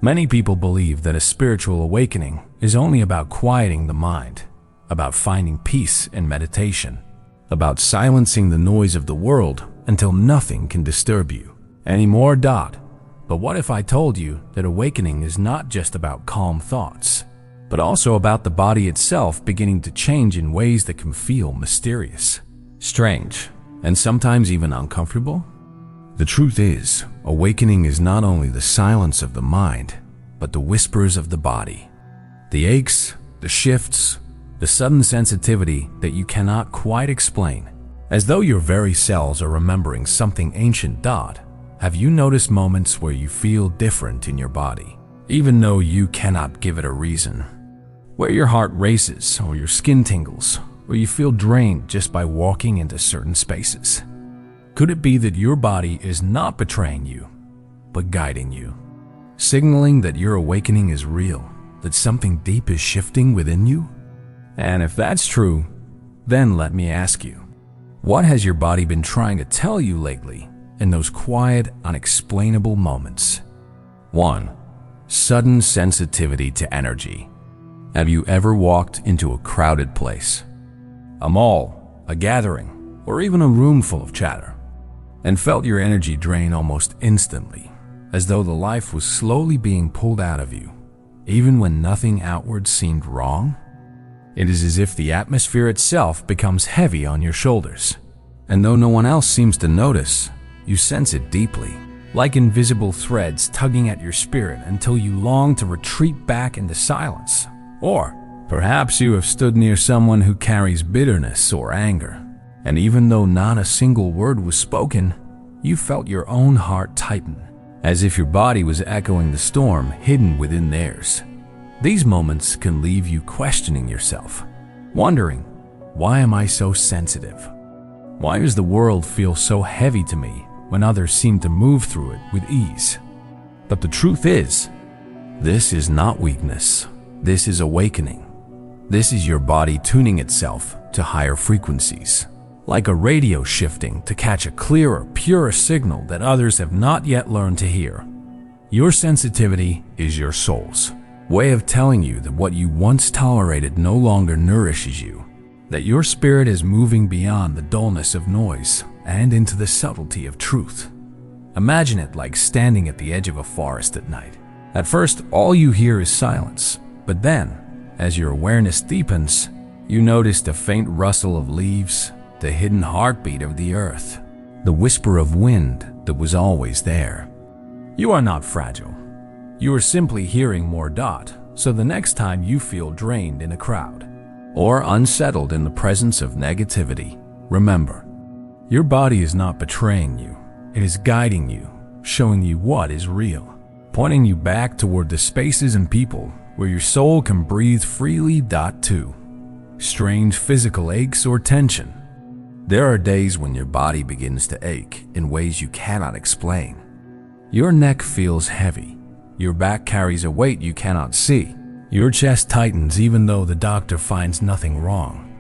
Many people believe that a spiritual awakening is only about quieting the mind, about finding peace in meditation, about silencing the noise of the world until nothing can disturb you anymore. But what if I told you that awakening is not just about calm thoughts, but also about the body itself beginning to change in ways that can feel mysterious, strange, and sometimes even uncomfortable? The truth is, awakening is not only the silence of the mind, but the whispers of the body. The aches, the shifts, the sudden sensitivity that you cannot quite explain, as though your very cells are remembering something ancient. Have you noticed moments where you feel different in your body, even though you cannot give it a reason? Where your heart races, or your skin tingles, or you feel drained just by walking into certain spaces? Could it be that your body is not betraying you, but guiding you, signaling that your awakening is real, that something deep is shifting within you? And if that's true, then let me ask you, what has your body been trying to tell you lately in those quiet, unexplainable moments? 1. Sudden sensitivity to energy. Have you ever walked into a crowded place, a mall, a gathering, or even a room full of chatter, and felt your energy drain almost instantly, as though the life was slowly being pulled out of you, even when nothing outward seemed wrong? It is as if the atmosphere itself becomes heavy on your shoulders, and though no one else seems to notice, you sense it deeply, like invisible threads tugging at your spirit until you long to retreat back into silence. Or perhaps you have stood near someone who carries bitterness or anger, and even though not a single word was spoken, you felt your own heart tighten, as if your body was echoing the storm hidden within theirs. These moments can leave you questioning yourself, wondering, why am I so sensitive? Why does the world feel so heavy to me when others seem to move through it with ease? But the truth is, this is not weakness. This is awakening. This is your body tuning itself to higher frequencies, like a radio shifting to catch a clearer, purer signal that others have not yet learned to hear. Your sensitivity is your soul's way of telling you that what you once tolerated no longer nourishes you, that your spirit is moving beyond the dullness of noise and into the subtlety of truth. Imagine it like standing at the edge of a forest at night. At first, all you hear is silence, but then, as your awareness deepens, you notice the faint rustle of leaves, the hidden heartbeat of the earth, the whisper of wind that was always there. You are not fragile. You are simply hearing more. So the next time you feel drained in a crowd or unsettled in the presence of negativity, remember, your body is not betraying you. It is guiding you, showing you what is real, pointing you back toward the spaces and people where your soul can breathe freely. 2. Strange physical aches or tension. There are days when your body begins to ache in ways you cannot explain. Your neck feels heavy. Your back carries a weight you cannot see. Your chest tightens even though the doctor finds nothing wrong.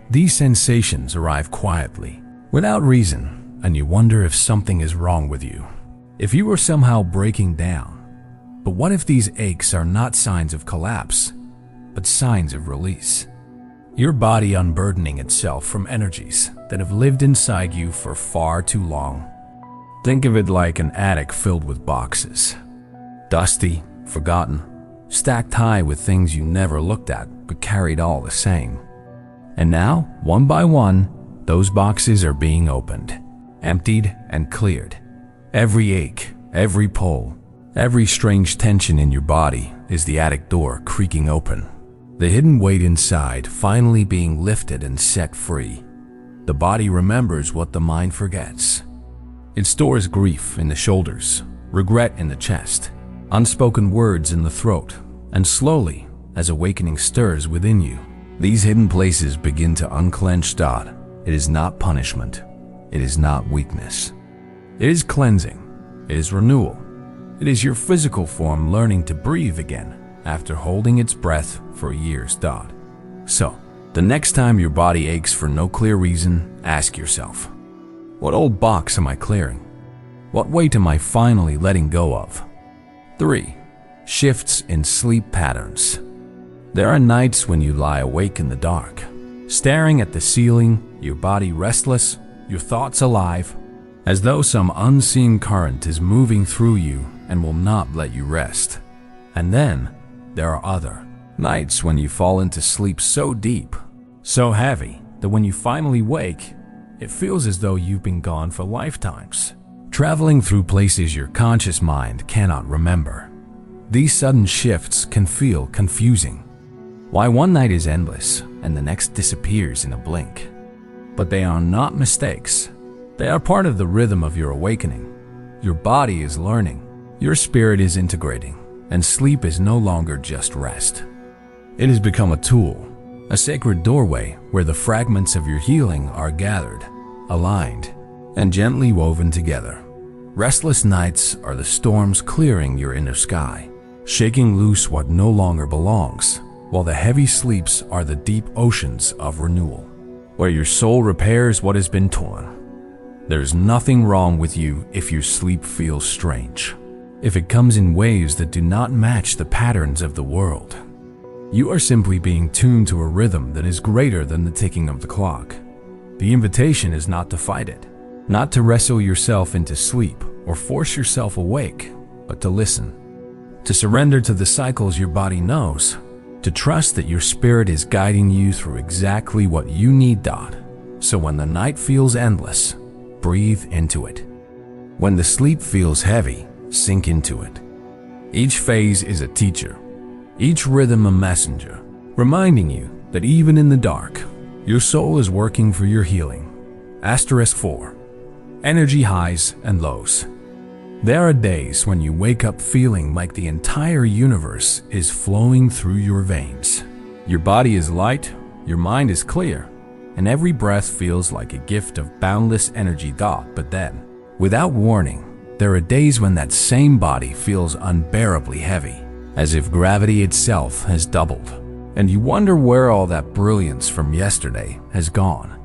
These sensations arrive quietly, without reason, and you wonder if something is wrong with you, if you are somehow breaking down. But what if these aches are not signs of collapse, but signs of release? Your body unburdening itself from energies that have lived inside you for far too long. Think of it like an attic filled with boxes. Dusty, forgotten, stacked high with things you never looked at but carried all the same. And now, one by one, those boxes are being opened, emptied and cleared. Every ache, every pull, every strange tension in your body is the attic door creaking open. The hidden weight inside finally being lifted and set free. The body remembers what the mind forgets. It stores grief in the shoulders, regret in the chest, unspoken words in the throat, and slowly, as awakening stirs within you, these hidden places begin to unclench. It is not punishment. It is not weakness. It is cleansing. It is renewal. It is your physical form learning to breathe again after holding its breath for years. So, the next time your body aches for no clear reason, ask yourself, what old box am I clearing? What weight am I finally letting go of? 3. shifts in sleep patterns. There are nights when you lie awake in the dark, staring at the ceiling, your body restless, your thoughts alive, as though some unseen current is moving through you and will not let you rest. And then there are other nights when you fall into sleep so deep, so heavy, that when you finally wake, it feels as though you've been gone for lifetimes, traveling through places your conscious mind cannot remember. These sudden shifts can feel confusing. Why one night is endless and the next disappears in a blink. But they are not mistakes. They are part of the rhythm of your awakening. Your body is learning, your spirit is integrating, and sleep is no longer just rest. It has become a tool, a sacred doorway where the fragments of your healing are gathered, aligned, and gently woven together. Restless nights are the storms clearing your inner sky, shaking loose what no longer belongs, while the heavy sleeps are the deep oceans of renewal, where your soul repairs what has been torn. There's nothing wrong with you if your sleep feels strange, if it comes in waves that do not match the patterns of the world. You are simply being tuned to a rhythm that is greater than the ticking of the clock. The invitation is not to fight it, not to wrestle yourself into sleep or force yourself awake, but to listen, to surrender to the cycles your body knows, to trust that your spirit is guiding you through exactly what you need. So when the night feels endless, breathe into it. When the sleep feels heavy, sink into it. Each phase is a teacher, each rhythm a messenger, reminding you that even in the dark, your soul is working for your healing. *4. Energy highs and lows. There are days when you wake up feeling like the entire universe is flowing through your veins. Your body is light, your mind is clear, and every breath feels like a gift of boundless energy. But then, without warning, there are days when that same body feels unbearably heavy, as if gravity itself has doubled, and you wonder where all that brilliance from yesterday has gone.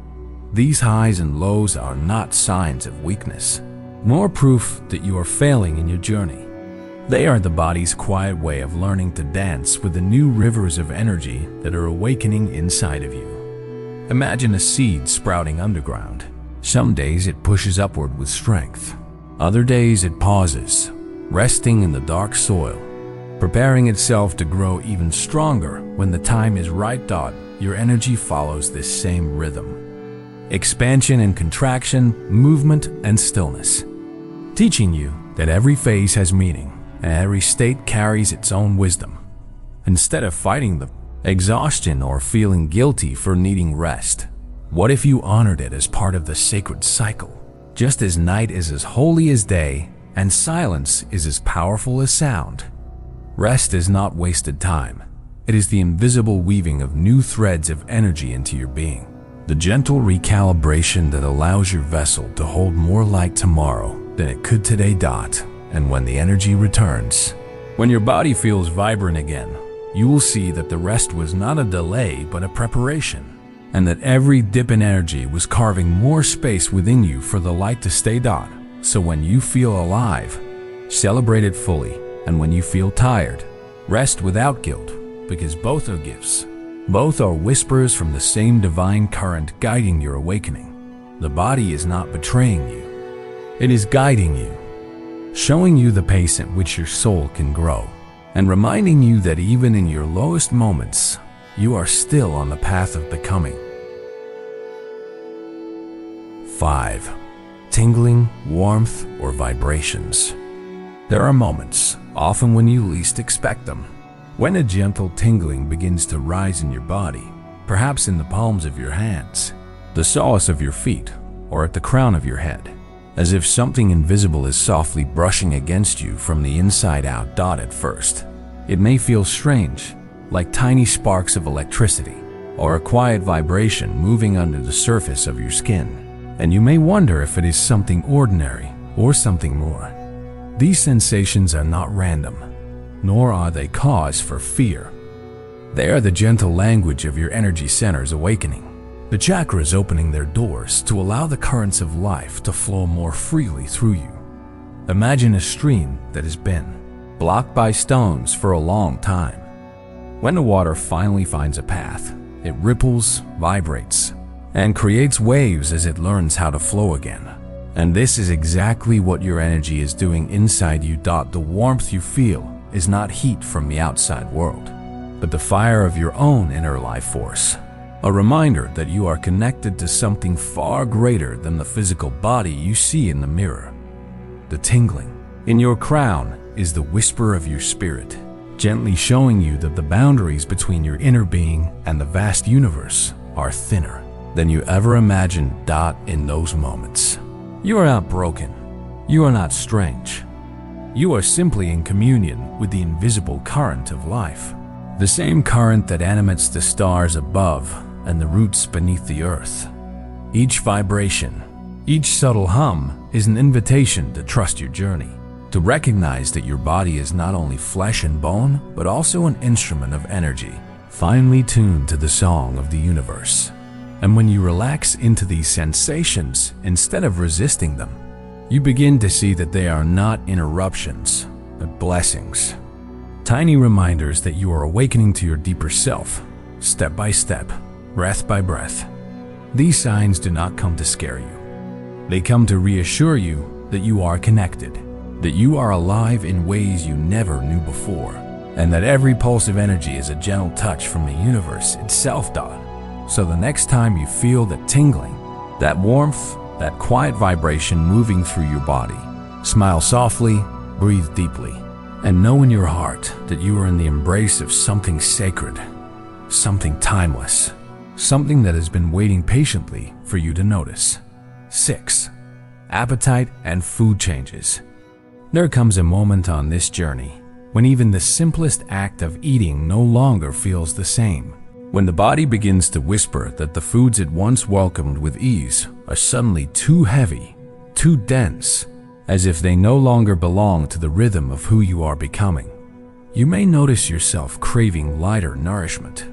These highs and lows are not signs of weakness, nor proof that you are failing in your journey. They are the body's quiet way of learning to dance with the new rivers of energy that are awakening inside of you. Imagine a seed sprouting underground. Some days it pushes upward with strength. Other days it pauses, resting in the dark soil, preparing itself to grow even stronger when the time is right. Your energy follows this same rhythm. Expansion and contraction, movement and stillness, teaching you that every phase has meaning and every state carries its own wisdom. Instead of fighting the exhaustion or feeling guilty for needing rest, what if you honored it as part of the sacred cycle? Just as night is as holy as day and silence is as powerful as sound, rest is not wasted time. It is the invisible weaving of new threads of energy into your being, the gentle recalibration that allows your vessel to hold more light tomorrow than it could today. And when the energy returns, when your body feels vibrant again, you will see that the rest was not a delay but a preparation, and that every dip in energy was carving more space within you for the light to stay. So when you feel alive, celebrate it fully, and when you feel tired, rest without guilt, because both are gifts. Both are whispers from the same divine current guiding your awakening. The body is not betraying you. It is guiding you, showing you the pace at which your soul can grow, and reminding you that even in your lowest moments, you are still on the path of becoming. 5. Tingling, warmth, or vibrations. There are moments, often when you least expect them, when a gentle tingling begins to rise in your body, perhaps in the palms of your hands, the soles of your feet, or at the crown of your head, as if something invisible is softly brushing against you from the inside out. At first, it may feel strange, like tiny sparks of electricity, or a quiet vibration moving under the surface of your skin, and you may wonder if it is something ordinary or something more. These sensations are not random, nor are they cause for fear. They are the gentle language of your energy centers awakening, the chakras opening their doors to allow the currents of life to flow more freely through you. Imagine a stream that has been blocked by stones for a long time. When the water finally finds a path, it ripples, vibrates, and creates waves as it learns how to flow again. And this is exactly what your energy is doing inside you. The warmth you feel is not heat from the outside world, but the fire of your own inner life force. A reminder that you are connected to something far greater than the physical body you see in the mirror. The tingling in your crown is the whisper of your spirit, gently showing you that the boundaries between your inner being and the vast universe are thinner than you ever imagined. In those moments, you are not broken. You are not strange. You are simply in communion with the invisible current of life, the same current that animates the stars above and the roots beneath the earth. Each vibration, each subtle hum is an invitation to trust your journey, to recognize that your body is not only flesh and bone, but also an instrument of energy, finely tuned to the song of the universe. And when you relax into these sensations instead of resisting them, you begin to see that they are not interruptions, but blessings. Tiny reminders that you are awakening to your deeper self, step by step, breath by breath. These signs do not come to scare you. They come to reassure you that you are connected, that you are alive in ways you never knew before, and that every pulse of energy is a gentle touch from the universe itself. So the next time you feel that tingling, that warmth, that quiet vibration moving through your body, smile softly, breathe deeply, and know in your heart that you are in the embrace of something sacred, something timeless, something that has been waiting patiently for you to notice. 6. Appetite and food changes. There comes a moment on this journey when even the simplest act of eating no longer feels the same. When the body begins to whisper that the foods it once welcomed with ease are suddenly too heavy, too dense, as if they no longer belong to the rhythm of who you are becoming. You may notice yourself craving lighter nourishment.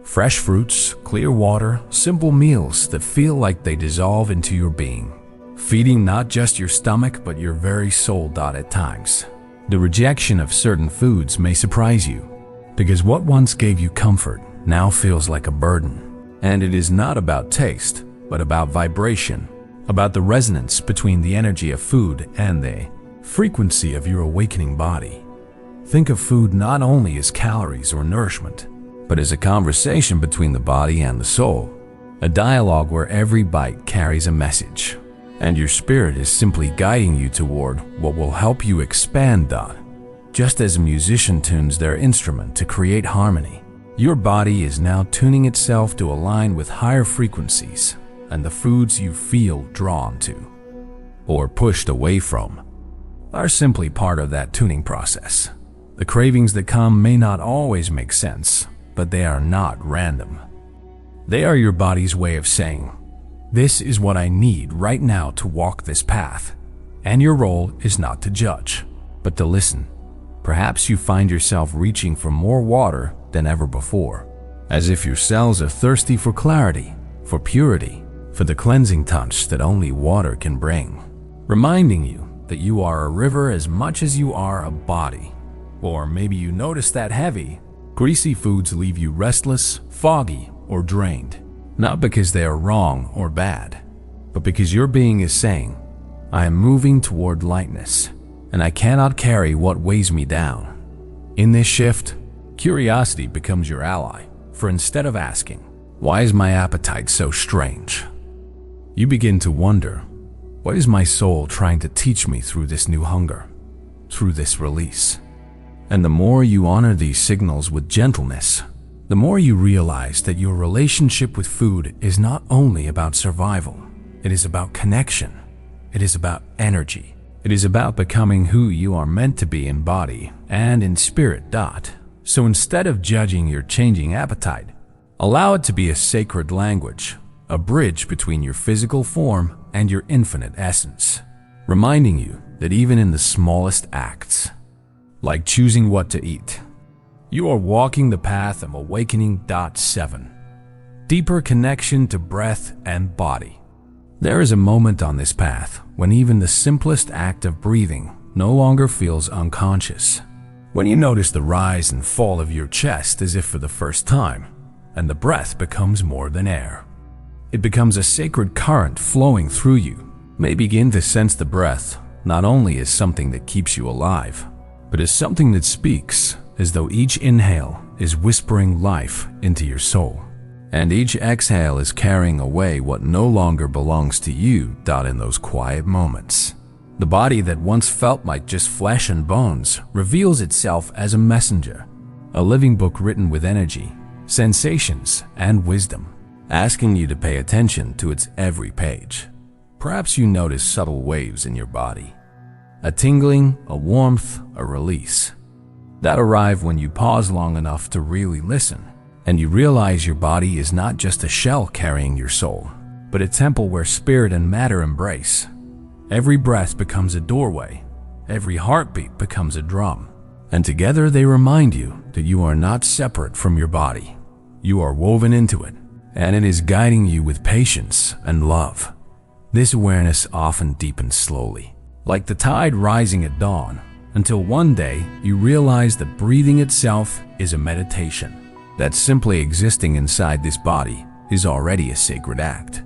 Fresh fruits, clear water, simple meals that feel like they dissolve into your being, feeding not just your stomach but your very soul. At times, the rejection of certain foods may surprise you, because what once gave you comfort now feels like a burden. And it is not about taste, but about vibration, about the resonance between the energy of food and the frequency of your awakening body. Think of food not only as calories or nourishment, but as a conversation between the body and the soul, a dialogue where every bite carries a message, and your spirit is simply guiding you toward what will help you expand. Just as a musician tunes their instrument to create harmony, your body is now tuning itself to align with higher frequencies, and the foods you feel drawn to, or pushed away from, are simply part of that tuning process. The cravings that come may not always make sense, but they are not random. They are your body's way of saying, "This is what I need right now to walk this path," and your role is not to judge, but to listen. Perhaps you find yourself reaching for more water than ever before, as if your cells are thirsty for clarity, for purity, for the cleansing touch that only water can bring, reminding you that you are a river as much as you are a body. Or maybe you notice that heavy, greasy foods leave you restless, foggy, or drained, not because they are wrong or bad, but because your being is saying, "I am moving toward lightness, and I cannot carry what weighs me down." In this shift, curiosity becomes your ally, for instead of asking, "Why is my appetite so strange?" you begin to wonder, "What is my soul trying to teach me through this new hunger, through this release?" And the more you honor these signals with gentleness, the more you realize that your relationship with food is not only about survival, it is about connection, it is about energy, it is about becoming who you are meant to be in body and in spirit. So instead of judging your changing appetite, allow it to be a sacred language, a bridge between your physical form and your infinite essence, reminding you that even in the smallest acts, like choosing what to eat, you are walking the path of awakening. 7. Deeper connection to breath and body. There is a moment on this path when even the simplest act of breathing no longer feels unconscious. When you notice the rise and fall of your chest as if for the first time, and the breath becomes more than air. It becomes a sacred current flowing through you. May begin to sense the breath not only as something that keeps you alive, but as something that speaks, as though each inhale is whispering life into your soul, and each exhale is carrying away what no longer belongs to you. In those quiet moments, the body that once felt like just flesh and bones reveals itself as a messenger, a living book written with energy, sensations, and wisdom, asking you to pay attention to its every page. Perhaps you notice subtle waves in your body, a tingling, a warmth, a release, that arrive when you pause long enough to really listen, and you realize your body is not just a shell carrying your soul, but a temple where spirit and matter embrace. Every breath becomes a doorway, every heartbeat becomes a drum, and together they remind you that you are not separate from your body. You are woven into it, and it is guiding you with patience and love. This awareness often deepens slowly, like the tide rising at dawn, until one day you realize that breathing itself is a meditation, that simply existing inside this body is already a sacred act.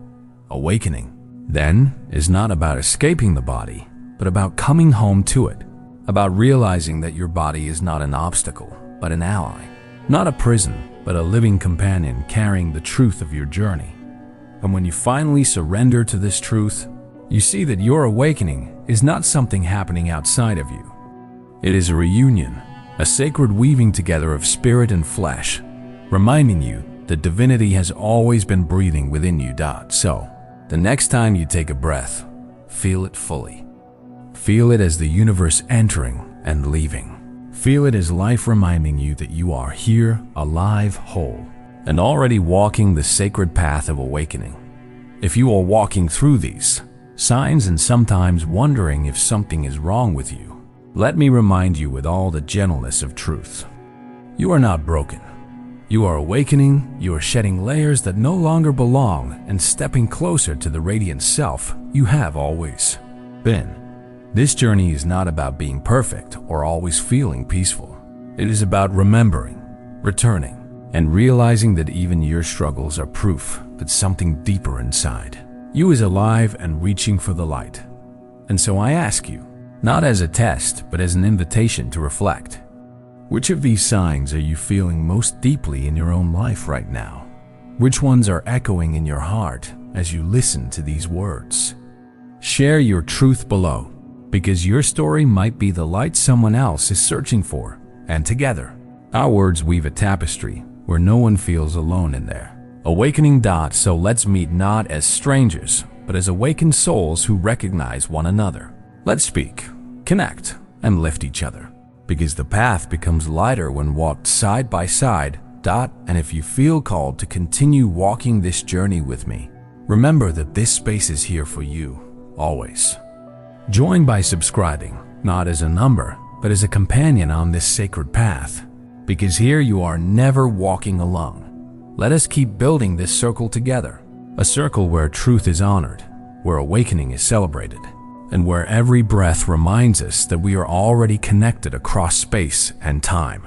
Awakening, then, is not about escaping the body, but about coming home to it, about realizing that your body is not an obstacle, but an ally, not a prison, but a living companion carrying the truth of your journey. And when you finally surrender to this truth, you see that your awakening is not something happening outside of you. It is a reunion, a sacred weaving together of spirit and flesh, reminding you that divinity has always been breathing within you. So, the next time you take a breath, feel it fully. Feel it as the universe entering and leaving. Feel it as life reminding you that you are here, alive, whole, and already walking the sacred path of awakening. If you are walking through these signs and sometimes wondering if something is wrong with you, let me remind you with all the gentleness of truth. You are not broken. You are awakening, you are shedding layers that no longer belong and stepping closer to the radiant self you have always been. This journey is not about being perfect or always feeling peaceful. It is about remembering, returning, and realizing that even your struggles are proof that something deeper inside you is alive and reaching for the light. And so I ask you, not as a test, but as an invitation to reflect. Which of these signs are you feeling most deeply in your own life right now? Which ones are echoing in your heart as you listen to these words? Share your truth below, because your story might be the light someone else is searching for, and together, our words weave a tapestry where no one feels alone in there. Awakening. So let's meet not as strangers, but as awakened souls who recognize one another. Let's speak, connect, and lift each other, because the path becomes lighter when walked side by side. And if you feel called to continue walking this journey with me, remember that this space is here for you, always. Join by subscribing, not as a number, but as a companion on this sacred path, because here you are never walking alone. Let us keep building this circle together, a circle where truth is honored, where awakening is celebrated, and where every breath reminds us that we are already connected across space and time.